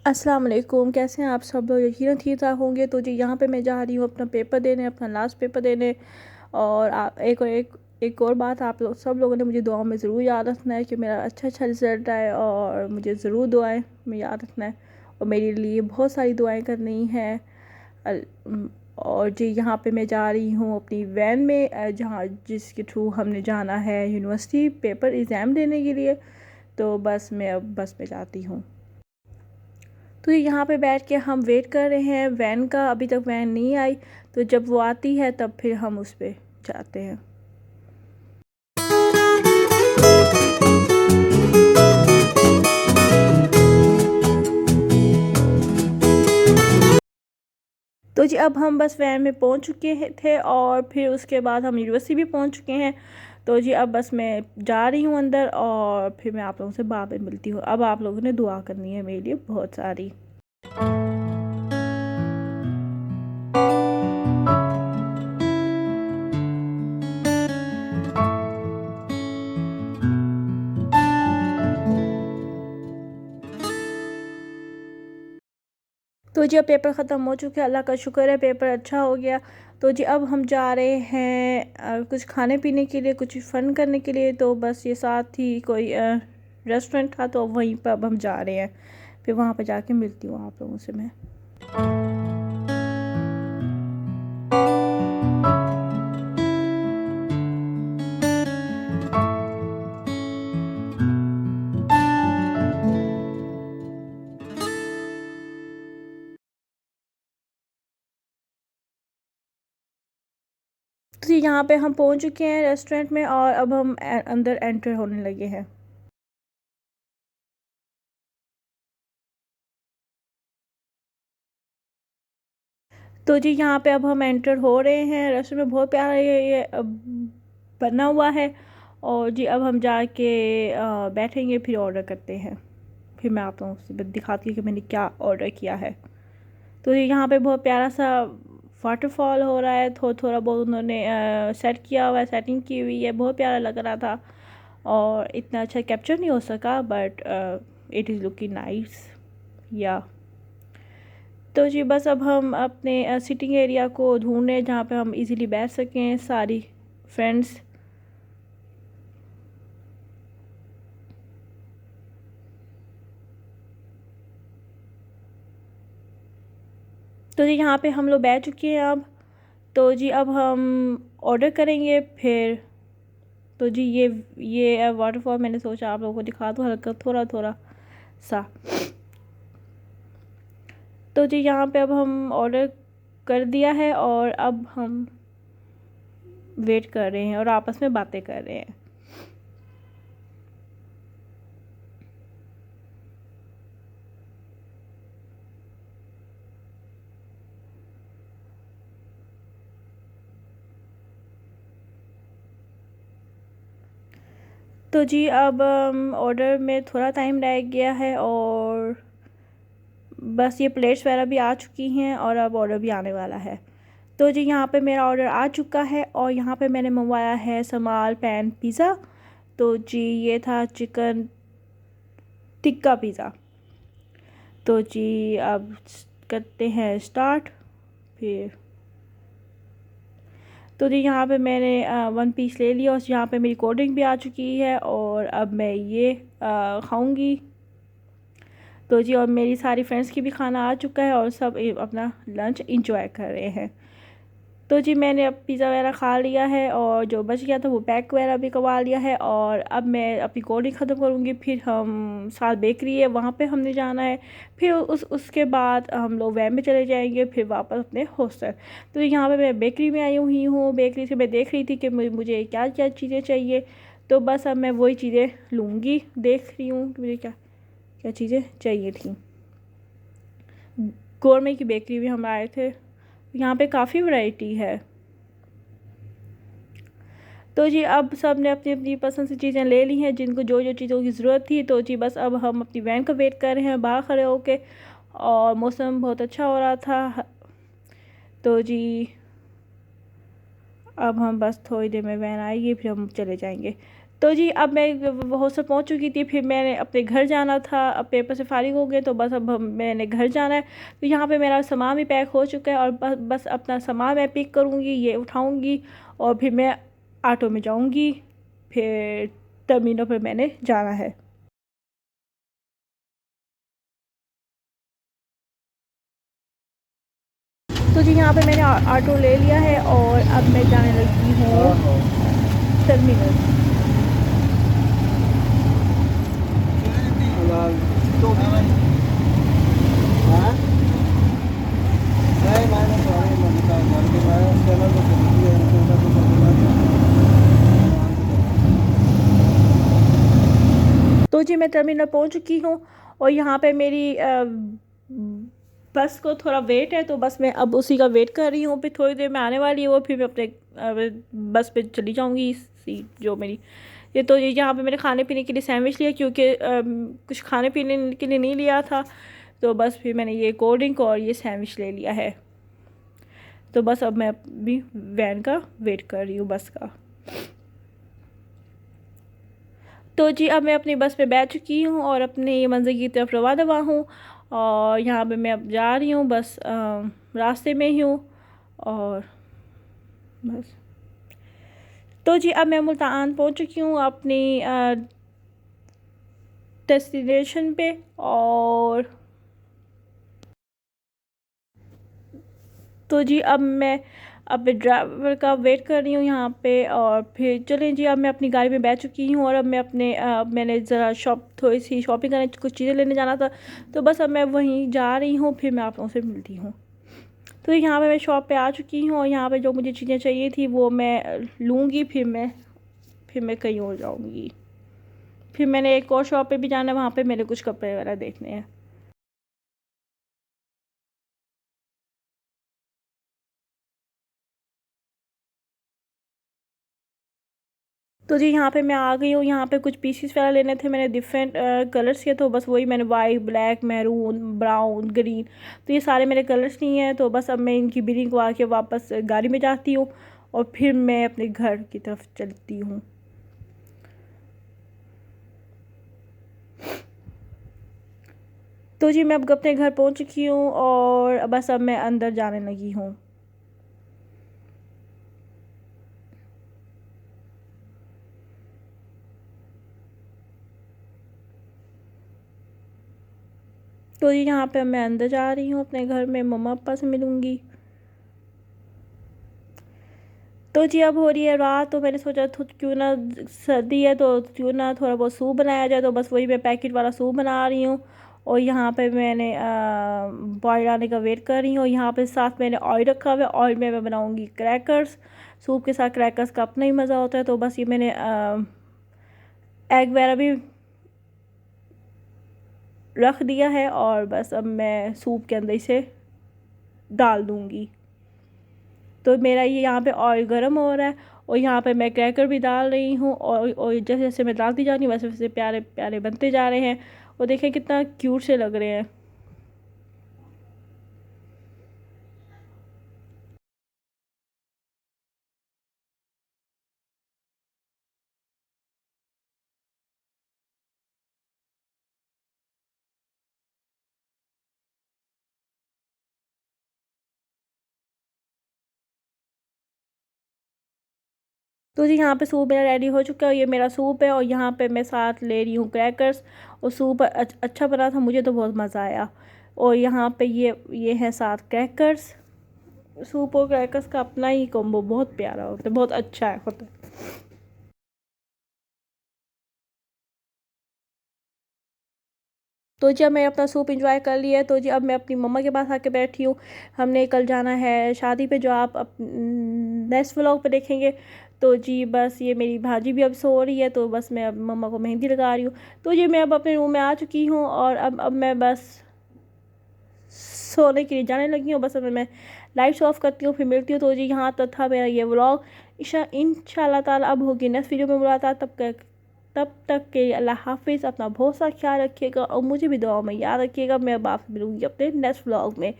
अस्सलाम वालेकुम। कैसे हैं आप सब लोग? यकीनन ठीक ठाक होंगे। तो जी यहाँ पे मैं जा रही हूँ अपना पेपर देने, अपना लास्ट पेपर देने। और एक और बात, आप लोग सब लोगों ने मुझे दुआओं में ज़रूर याद रखना है कि मेरा अच्छा रिज़ल्ट आए, और मुझे ज़रूर दुआएं में याद रखना है और मेरे लिए बहुत सारी दुआएं करनी हैं। और जी यहाँ पे मैं जा रही हूँ अपनी वैन में, जहाँ जिसके थ्रू हमने जाना है यूनिवर्सिटी पेपर एग्ज़ाम देने के लिए। तो बस मैं अब बस में जाती हूँ। तो यहाँ पे बैठ के हम वेट कर रहे हैं वैन का। अभी तक वैन नहीं आई, तो जब वो आती है तब फिर हम उस पर जाते हैं। तो जी अब हम बस वैन में पहुँच चुके थे और फिर उसके बाद हम यूनिवर्सिटी भी पहुँच चुके हैं। तो जी अब बस मैं जा रही हूँ अंदर, और फिर मैं आप लोगों से बाद में मिलती हूँ। अब आप लोगों ने दुआ करनी है मेरे लिए बहुत सारी। तो जी अब पेपर ख़त्म हो चुके हैं, अल्लाह का शुक्र है पेपर अच्छा हो गया। तो जी अब हम जा रहे हैं कुछ खाने पीने के लिए, कुछ फ़न करने के लिए। तो बस ये साथ ही कोई रेस्टोरेंट था, तो वहीं पर अब हम जा रहे हैं। फिर वहाँ पर जाके मिलती हूँ आप लोगों से मैं। तो जी यहाँ पे हम पहुँच चुके हैं रेस्टोरेंट में, और अब हम अंदर एंटर होने लगे हैं। तो जी यहाँ पे अब हम एंटर हो रहे हैं रेस्टोरेंट में। बहुत प्यारा ये बना हुआ है। और जी अब हम जाके बैठेंगे, फिर ऑर्डर करते हैं। फिर मैं आप लोगों से दिखाती हूँ कि मैंने क्या ऑर्डर किया है। तो यहाँ पे बहुत प्यारा सा वाटरफॉल हो रहा है। थोड़ा बहुत उन्होंने सेट किया हुआ है, सेटिंग की हुई है, बहुत प्यारा लग रहा था। और इतना अच्छा कैप्चर नहीं हो सका, but it is looking nice या। तो जी बस अब हम अपने सिटिंग एरिया को ढूंढ रहे हैं जहाँ पे हम इजीली बैठ सकें सारी फ्रेंड्स। तो जी यहाँ पे हम लोग बैठ चुके हैं अब। तो जी अब हम ऑर्डर करेंगे फिर। तो जी ये वाटरफॉल मैंने सोचा आप लोगों को दिखा दूँ हल्का थोड़ा थोड़ा सा। तो जी यहाँ पे अब हम ऑर्डर कर दिया है, और अब हम वेट कर रहे हैं और आपस में बातें कर रहे हैं। तो जी अब ऑर्डर में थोड़ा टाइम रह गया है, और बस ये प्लेट्स वगैरह भी आ चुकी हैं, और अब ऑर्डर भी आने वाला है। तो जी यहाँ पे मेरा ऑर्डर आ चुका है, और यहाँ पे मैंने मंगवाया है समाल पैन पिज़्ज़ा। तो जी ये था चिकन टिक्का पिज़्ज़ा। तो जी अब करते हैं स्टार्ट फिर। तो जी यहाँ पे मैंने 1 पीस ले लिया, और यहाँ पे मेरी कोल्ड ड्रिंक भी आ चुकी है, और अब मैं ये खाऊंगी। तो जी और मेरी सारी फ्रेंड्स की भी खाना आ चुका है, और सब अपना लंच इंजॉय कर रहे हैं। तो जी मैंने अब पिज़्ज़ा वगैरह खा लिया है, और जो बच गया था वो पैक वगैरह भी करवा लिया है। और अब मैं अपनी कोल्ड ड्रिंक ख़त्म करूँगी, फिर हम साथ बेकरी है वहाँ पे हमने जाना है। फिर उसके बाद हम लोग वैन में चले जाएंगे, फिर वापस अपने हॉस्टल। तो यहाँ पे मैं बेकरी में आई हुई हूँ। बेकरी से मैं देख रही थी कि मुझे क्या क्या चीज़ें चाहिए। तो बस अब मैं वही चीज़ें लूँगी। देख रही हूँ कि मुझे क्या क्या चीज़ें चाहिए थी। गोरमे की बेकरी में हम आए थे। यहाँ पे काफ़ी वैरायटी है। तो जी अब सब ने अपनी अपनी पसंद से चीज़ें ले ली हैं, जिनको जो जो चीज़ों की ज़रूरत थी। तो जी बस अब हम अपनी वैन का वेट कर रहे हैं बाहर खड़े होके, और मौसम बहुत अच्छा हो रहा था। तो जी अब हम बस थोड़ी देर में वैन आएगी, फिर हम चले जाएंगे। तो जी अब मैं हॉस्टल पहुंच चुकी थी, फिर मैंने अपने घर जाना था, अब पेपर से फारिग हो गए तो बस अब मैंने घर जाना है। तो यहाँ पे मेरा सामान भी पैक हो चुका है और बस अपना सामान मैं पिक करूँगी, ये उठाऊँगी और फिर मैं ऑटो में जाऊँगी, फिर टर्मिनल पर मैंने जाना है। तो जी यहाँ पे मैंने ऑटो ले लिया है और अब मैं जाने लगी हूँ टर्मिनल। तो जी मैं टर्मिनल पहुंच चुकी हूँ और यहाँ पे मेरी बस को थोड़ा वेट है, तो बस मैं अब उसी का वेट कर रही हूँ, फिर थोड़ी देर में आने वाली है वो, फिर मैं अपने बस पे चली जाऊँगी सीट जो मेरी। ये तो ये यहाँ पे मैंने खाने पीने के लिए सैंडविच लिया, क्योंकि कुछ खाने पीने के लिए नहीं लिया था, तो बस फिर मैंने ये कोल्ड ड्रिंक और ये सैंडविच ले लिया है। तो बस अब मैं अभी वैन का वेट कर रही हूँ, बस का। तो जी अब मैं अपनी बस पे बैठ चुकी हूँ और अपनी मंजिल की तरफ रवा दवा हूँ और यहाँ पे मैं अब जा रही हूँ, बस रास्ते में ही हूँ और बस। तो जी अब मैं मुल्तान पहुँच चुकी हूँ अपनी डेस्टिनेशन पे, और तो जी अब मैं अपने ड्राइवर का वेट कर रही हूँ यहाँ पे, और फिर चलें जी अब मैं अपनी गाड़ी में बैठ चुकी हूँ और अब मैं अपने मैंने ज़रा थोड़ी सी शॉपिंग करने, कुछ चीज़ें लेने जाना था, तो बस अब मैं वहीं जा रही हूँ, फिर मैं आप लोगों से मिलती हूँ। तो यहाँ पे मैं शॉप पे आ चुकी हूँ और यहाँ पे जो मुझे चीज़ें चाहिए थी वो मैं लूँगी, फिर मैं कहीं और जाऊँगी। फिर मैंने एक और शॉप पे भी जाना है, वहाँ पे मेरे कुछ कपड़े वगैरह देखने हैं। तो जी यहाँ पे मैं आ गई हूँ, यहाँ पे कुछ पीसीस वगैरह लेने थे, मैंने डिफरेंट कलर्स के, तो बस वही मैंने white, black, maroon, brown, green, तो ये सारे मेरे कलर्स नहीं हैं। तो बस अब मैं इनकी बिलिंग को आके वापस गाड़ी में जाती हूँ और फिर मैं अपने घर की तरफ चलती हूँ। तो जी मैं अब अपने घर पहुँच चुकी हूँ और बस अब मैं अंदर जाने लगी हूँ। तो जी यहाँ पे मैं अंदर जा रही हूँ, अपने घर में मम्मा पापा से मिलूँगी। तो जी अब हो रही है रात, तो मैंने सोचा क्यों ना, सर्दी है तो क्यों ना थोड़ा बहुत सूप बनाया जाए, तो बस वही मैं पैकेट वाला सूप बना रही हूँ और यहाँ पे मैंने बॉयल आने का वेट कर रही हूँ। यहाँ पे साथ मैंने ऑयल रखा हुआ है, ऑयल में मैं बनाऊँगी क्रैकर्स। सूप के साथ क्रैकर्स का अपना ही मज़ा होता है, तो बस ये मैंने एग वगैरह भी रख दिया है और बस अब मैं सूप के अंदर इसे डाल दूँगी। तो मेरा ये यहाँ पे ऑयल गर्म हो रहा है और यहाँ पे मैं क्रैकर भी डाल रही हूँ और जैसे जैसे मैं डालती जा रही हूँ वैसे वैसे प्यारे प्यारे बनते जा रहे हैं और देखें कितना क्यूट से लग रहे हैं। तो जी यहाँ पे सूप मेरा रेडी हो चुका है, ये मेरा सूप है और यहाँ पे मैं साथ ले रही हूँ क्रैकर्स और सूप अच्छा बना था, मुझे तो बहुत मज़ा आया। और यहाँ पे ये है साथ क्रैकर्स। सूप और क्रैकर्स का अपना ही कॉम्बो बहुत प्यारा होता है, बहुत अच्छा है होता है। तो जब मैं अपना सूप इंजॉय कर लिया, तो जी अब मैं अपनी मम्मा के पास आके बैठी हूँ। हमने कल जाना है शादी पे, जो आप नेक्स्ट व्लॉग पे देखेंगे। तो जी बस ये मेरी भाजी भी अब सो रही है, तो बस मैं अब मम्मा को मेहंदी लगा रही हूँ। तो जी मैं अब अपने रूम में आ चुकी हूँ और अब मैं बस सोने के लिए जाने लगी हूँ। बस अब मैं लाइट्स ऑफ करती हूँ, फिर मिलती हूँ। तो जी यहाँ तक था मेरा ये व्लॉग। इंशाल्लाह ताला अब होगी नेक्स्ट वीडियो में मुलाकात, तब तक के लिए अल्लाह हाफिज़। अपना बहुत सा ख्याल रखिएगा और मुझे भी दुआ में याद रखिएगा। मैं अब आपसे मिलूँगी अपने नेक्स्ट व्लॉग में।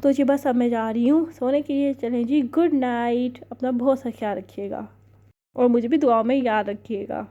तो जी बस अब मैं जा रही हूँ सोने के लिए। चलें जी, गुड नाइट, अपना बहुत सा ख्याल रखिएगा। और मुझे भी दुआओं में याद रखिएगा।